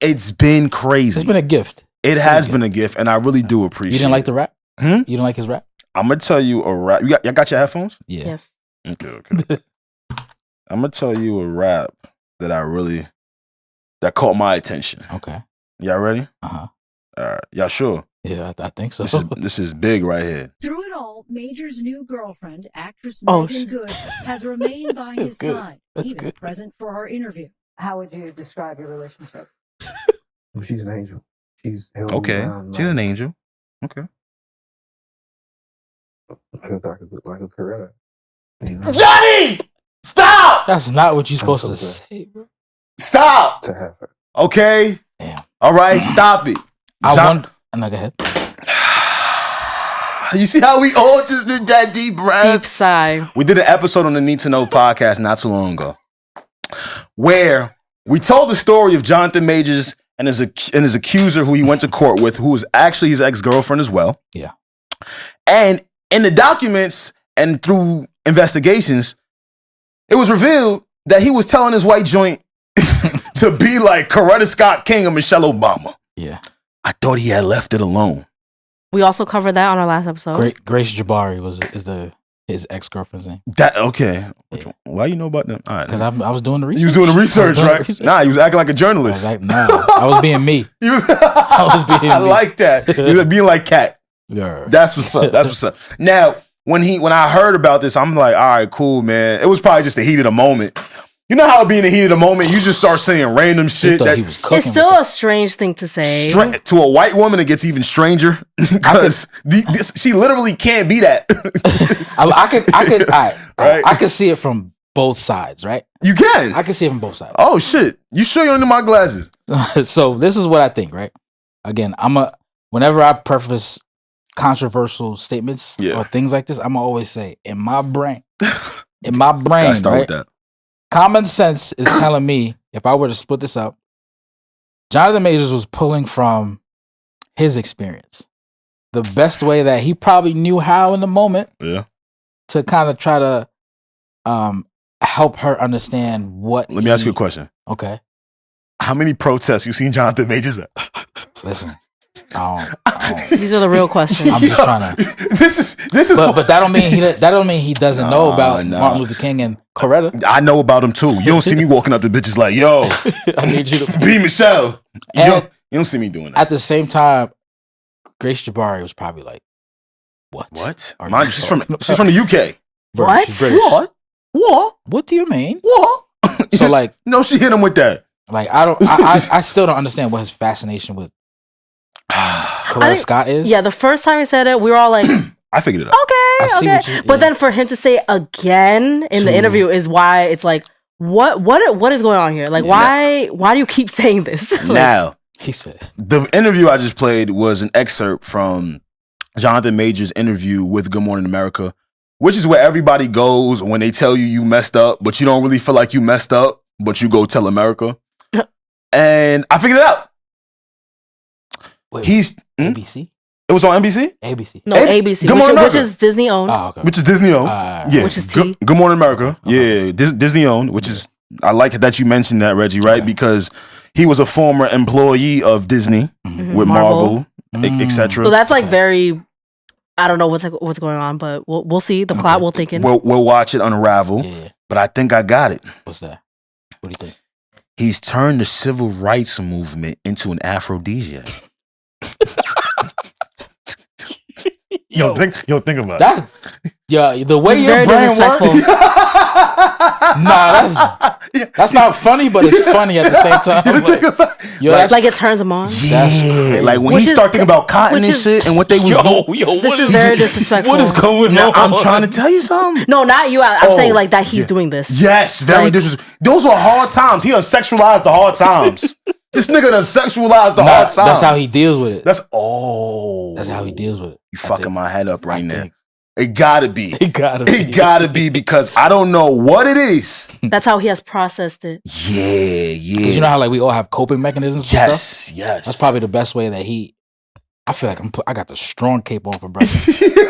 It's been crazy. It's been a gift. It has been a gift, and I really do appreciate it. You didn't like the rap? You didn't like his rap? I'm going to tell you a rap. Y'all got your headphones? Yeah. Yes. Okay. I'm going to tell you a rap that caught my attention. Okay. Y'all ready? Uh-huh. All right. Y'all sure? Yeah, I think so. This is big right here. Through it all, Major's new girlfriend, actress Meagan Good, has remained by his side, even present for our interview. How would you describe your relationship? Well, she's an angel. She's held Okay. me down, She's an angel. Okay. like a Coretta. You know? Johnny! Stop! That's not what you're supposed to say, bro. Stop! To have her. Okay. Damn. All right, stop it. No, go ahead. You see how we all just did that deep breath? Deep sigh. We did an episode on the Need to Know podcast not too long ago where we told the story of Jonathan Majors and his accuser who he went to court with, who was actually his ex-girlfriend as well. Yeah. And in the documents and through investigations, it was revealed that he was telling his white joint to be like Coretta Scott King or Michelle Obama. Yeah. I thought he had left it alone. We also covered that on our last episode. Grace Jabari is his ex-girlfriend's name. That okay. Yeah. Why you know about them? All right. Because I was doing the research. You was doing the research, right? Nah, you was acting like a journalist. I was being me. I like that. You was being like Cat. Yeah. That's what's up. That's what's up. Now, when I heard about this, I'm like, all right, cool, man. It was probably just the heat of the moment. You know how it be in the heat of the moment, you just start saying random shit. That he was cooking. It's still a strange thing to say. To a white woman, it gets even stranger because she literally can't be that. I could see it from both sides, right? You can. I can see it from both sides. Oh shit! You sure you don't need my glasses? So this is what I think, right? Again, whenever I preface controversial statements or things like this, I'm always say, in my brain, Gotta start right? with that. Common sense is telling me if I were to split this up, Jonathan Majors was pulling from his experience, the best way that he probably knew how in the moment, to kind of try to help her understand what. Let me ask you a question. Okay. How many protests you seen Jonathan Majors at? Listen, these are the real questions. I'm just trying to. This is. But that don't mean he doesn't know about Martin Luther King and Coretta. I know about him too. You don't see me walking up to bitches like, yo, I need you to be Michelle. You don't see me doing that. At the same time, Grace Jabari was probably like, "What? What? Mind you, she's from the UK. What? What? What do you mean? What? So like, no, she hit him with that. Like I still don't understand what his fascination with Coretta Scott is. Yeah, the first time he said it, we were all like, I figured it out. Okay. But then for him to say again in the interview is why it's like, what is going on here? Like, why do you keep saying this? Like, now, he said the interview I just played was an excerpt from Jonathan Majors' interview with Good Morning America, which is where everybody goes when they tell you messed up, but you don't really feel like you messed up, but you go tell America. And I figured it out. Wait, he's ABC. It was on NBC? ABC. No, ABC, which is Disney owned. Oh, okay. Which is Disney owned. Yeah. Which is T. Good Morning America. Yeah. Disney owned, which is, I like that you mentioned that, Reggie, right? Because he was a former employee of Disney with Marvel, etc. So that's like very, I don't know what's going on, but we'll see. The plot will think in. We'll watch it unravel. Yeah. But I think I got it. What's that? What do you think? He's turned the civil rights movement into an aphrodisiac. You don't think about that. Yeah, the way your brain works. That's not funny, but it's funny at the same time. Like it turns him on. Yeah, like when he start thinking about cotton and shit and what they was doing. This is very disrespectful. What is going on? I'm trying to tell you something. No, not you. I'm saying like that he's doing this. Yes, very disrespectful. Those were hard times. He done sexualized the hard times. This nigga done sexualized the hard times. That's how he deals with it. That's how he deals with it. You fucking my head up right now. It gotta be. It gotta be because I don't know what it is. That's how he has processed it. Yeah. Because you know how like we all have coping mechanisms for stuff? Yes. That's probably the best way that I feel like I got the strong cape on for brother.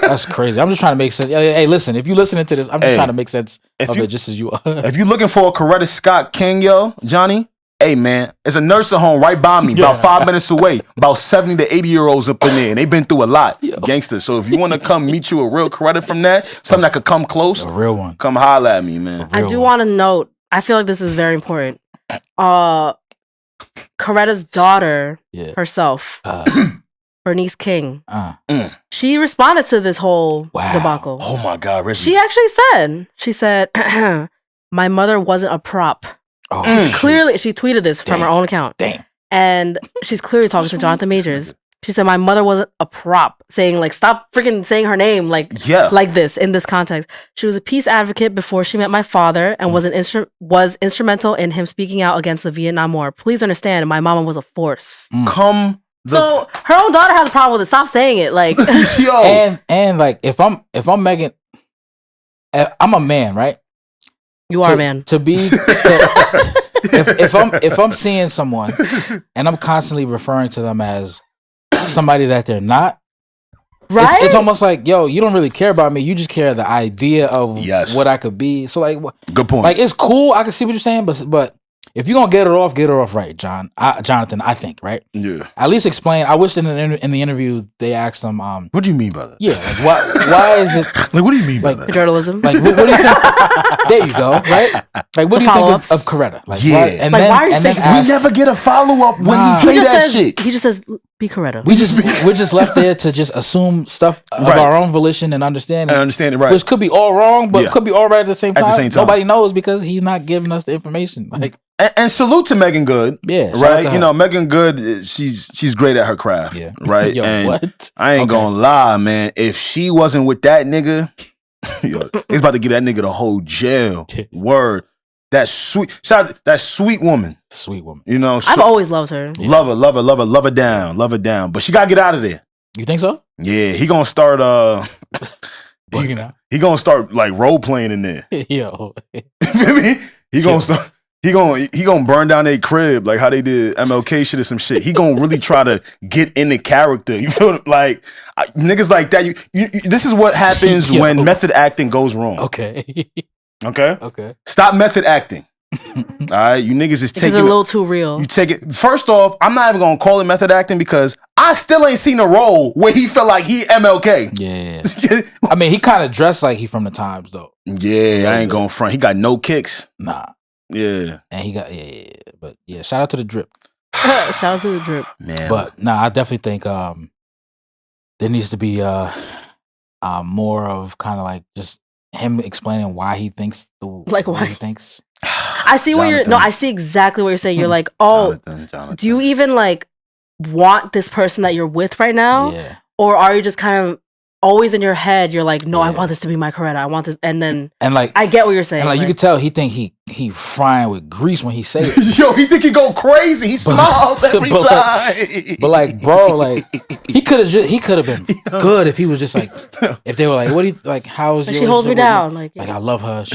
That's crazy. I'm just trying to make sense. Hey, listen, if you listening to this, I'm just trying to make sense of it just as you are. If you're looking for a Coretta Scott King, yo, Johnny, Hey man, it's a nursing home right by me, about 5 minutes away. About 70 to 80-year-olds up in there, and they've been through a lot, gangsters. So if you want to come meet you a real Coretta from that, something that could come close, a real one, come holla at me, man. I do want to note. I feel like this is very important. Coretta's daughter herself, Bernice King, she responded to this whole debacle. Oh my God, Regi. She actually said, my mother wasn't a prop. Oh, she tweeted this from her own account. Damn. And she's clearly talking to Jonathan Majors. She said, my mother wasn't a prop, saying like, stop freaking saying her name like this in this context. She was a peace advocate before she met my father and was instrumental in him speaking out against the Vietnam War. Please understand, my mama was a force. So her own daughter has a problem with it. Stop saying it. Like and like if I'm Meagan, I'm a man, right? You are a man. If I'm seeing someone and I'm constantly referring to them as somebody that they're not, right? It's almost like, yo, you don't really care about me. You just care the idea of what I could be. So like, good point. Like it's cool. I can see what you're saying, but if you're gonna get it off right, Jonathan. I think right. Yeah. At least explain. I wish in the interview they asked him. What do you mean by that? Yeah. Like, why is it? Like, what do you mean by that? Journalism. Like, what do you think? There you go. Right. Like, what do you think of Coretta? Like, yeah. Why are you saying we never get a follow up when he say that shit. He just says, "Be Coretta." We're just left there to just assume stuff of our own volition and understanding. Right. Which could be all wrong, but could be all right at the same time. At the same time. Nobody knows because he's not giving us the information. Like. And salute to Meagan Good. Yeah. Right. You know, Meagan Good, she's great at her craft. Yeah. Right. Yo, and what? I ain't gonna lie, man. If she wasn't with that nigga, it's about to give that nigga the whole jail. Word. That sweet woman. Sweet woman. You know, I've always loved her. Yeah. Love her down. But she gotta get out of there. You think so? Yeah, he gonna start he gonna start like role playing in there. Yo. You feel me? He gonna start. He gonna burn down their crib like how they did MLK shit or some shit. He gonna really try to get in the character. You feel like niggas like that. You this is what happens when method acting goes wrong. Okay. Stop method acting. All right, you niggas is taking it's a little too real. You take it. First off, I'm not even gonna call it method acting because I still ain't seen a role where he felt like he MLK. Yeah. I mean, he kind of dressed like he from the times though. Yeah, I ain't going front. He got no kicks. Nah. Yeah. And he got but yeah, shout out to the drip. Shout out to the drip. Man. But nah, I definitely think there needs to be more of kind of like just him explaining why he thinks why he thinks. I see what you're I see exactly what you're saying. You're like, Jonathan. Do you even like want this person that you're with right now? Yeah. Or are you just kind of always in your head, you're like, no, I want this to be my Coretta. I want this, and like I get what you're saying. And like you could tell, he think he frying with grease when he say it. Yo, he think he go crazy. He smiles every time. But like, bro, like he could have been good if he was just like, if they were like, what do you like? How's your? She holds me down. Like I love her.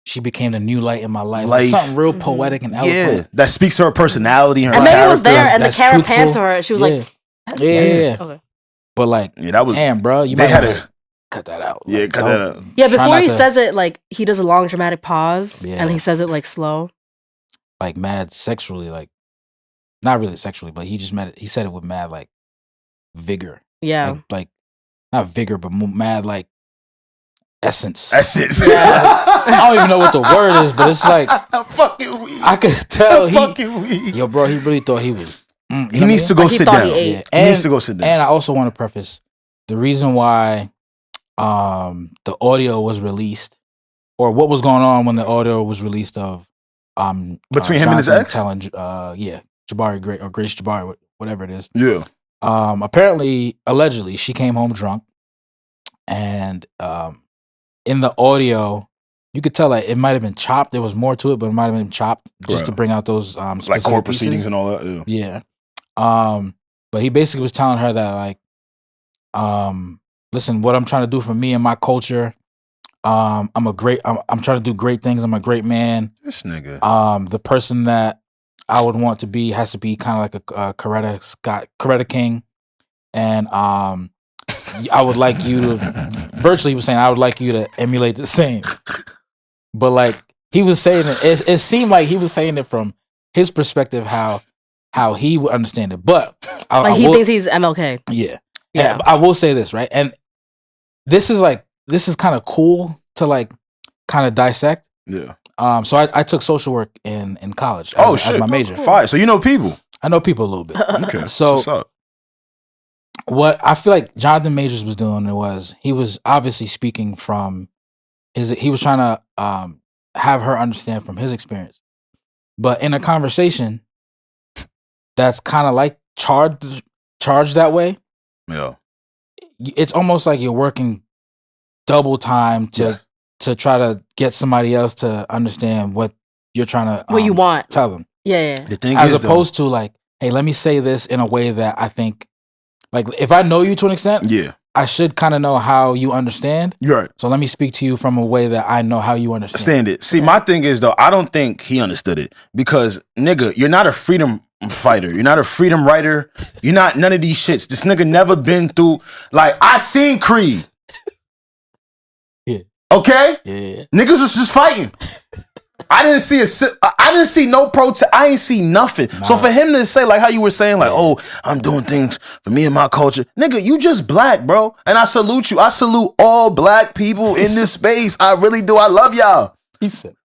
She became the new light in my life. Like something real poetic and eloquent. Yeah, that speaks to her personality. And Megan character. was there, and the camera panned to her. She was like, yeah. Okay. But like, that was damn, bro. You had to cut that out. Yeah, cut that out. Yeah, before he says it, like he does a long dramatic pause, and he says it like slow, like mad sexually, like not really sexually, but he said it with mad like vigor. Yeah, like not vigor, but mad like essence. Yeah. I don't even know what the word is, but it's like fucking weed. I could tell Yo, bro, he really thought he was. He needs to go sit down. He needs to go sit down. And I also want to preface the reason why the audio was released, or what was going on when the audio was released of between him and his ex, telling Jabari or Grace Jabari, whatever it is. Yeah. Apparently, allegedly, she came home drunk, and in the audio, you could tell that it might have been chopped. There was more to it, but it might have been chopped just to bring out those like court proceedings and all that. Yeah. But he basically was telling her that like, listen, what I'm trying to do for me and my culture, I'm trying to do great things. I'm a great man. This nigga. The person that I would want to be has to be kind of like a Coretta King, and I would like you to. Virtually, he was saying I would like you to emulate the same. But like he was saying it seemed like he was saying it from his perspective, how he would understand it. But he thinks he's MLK. Yeah. And I will say this, right? And this is kind of cool to like kind of dissect. Yeah. So I took social work in college as my major. Fire. So you know people. I know people a little bit. Okay. So what's up? What I feel like Jonathan Majors was doing was he was obviously speaking from he was trying to have her understand from his experience. But in a conversation that's kind of like charged that way. Yeah. It's almost like you're working double time to try to get somebody else to understand what you're trying to what you want. Tell them. Yeah. The thing as opposed to like, hey, let me say this in a way that I think, like, if I know you to an extent, I should kind of know how you understand. You're right. So let me speak to you from a way that I know how you understand it. See, my thing is though, I don't think he understood it because nigga, you're not a freedom fighter. You're not a freedom writer. You're not none of these shits. This nigga never been through. Like I seen Creed. Yeah. Okay. Yeah. Niggas was just fighting. I didn't see no protest. I ain't see nothing. Nah. So for him to say like how you were saying like, oh, I'm doing things for me and my culture, nigga, you just black, bro. And I salute you. I salute all black people in this space. I really do. I love y'all.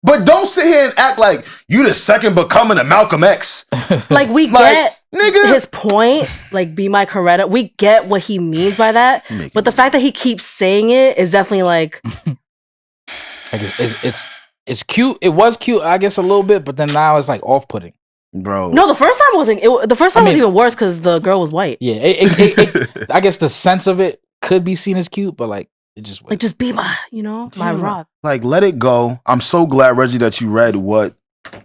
But don't sit here and act like you the second becoming a Malcolm X. Like we get his point. Like be my Coretta. We get what he means by that. But the fact that he keeps saying it is definitely like. It's cute. It was cute, I guess, a little bit, but then now it's like off-putting, bro. No, the first time wasn't. The first time was even worse because the girl was white. Yeah, I guess the sense of it could be seen as cute, but like it just was. Like just be my, my rock. Like let it go. I'm so glad, Regi, that you read what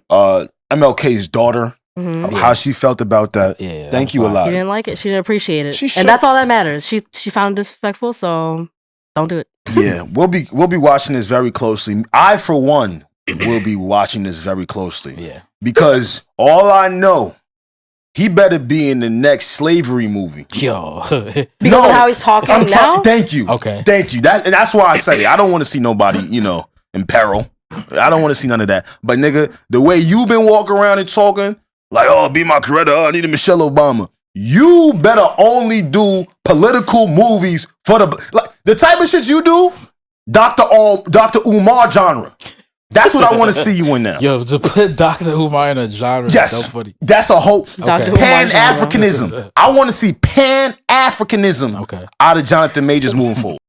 MLK's daughter, how she felt about that. Yeah, thank you a lot. She didn't like it. She didn't appreciate it, and that's all that matters. She found it disrespectful, so. Don't do it. Yeah, we'll be watching this very closely. I, for one, will be watching this very closely. Yeah, because all I know, he better be in the next slavery movie. Yo, because of how he's talking now. Thank you. Okay, thank you. That's why I said it. I don't want to see nobody, in peril. I don't want to see none of that. But nigga, the way you've been walking around and talking, like, oh, be my Coretta. Oh, I need a Michelle Obama. You better only do political movies for the type of shit you do, Dr. Umar genre. That's what I want to see you in now. Yo, to put Dr. Umar in a genre is so funny. That's a hope. Okay. Pan-Africanism. I want to see Pan-Africanism out of Jonathan Majors moving forward.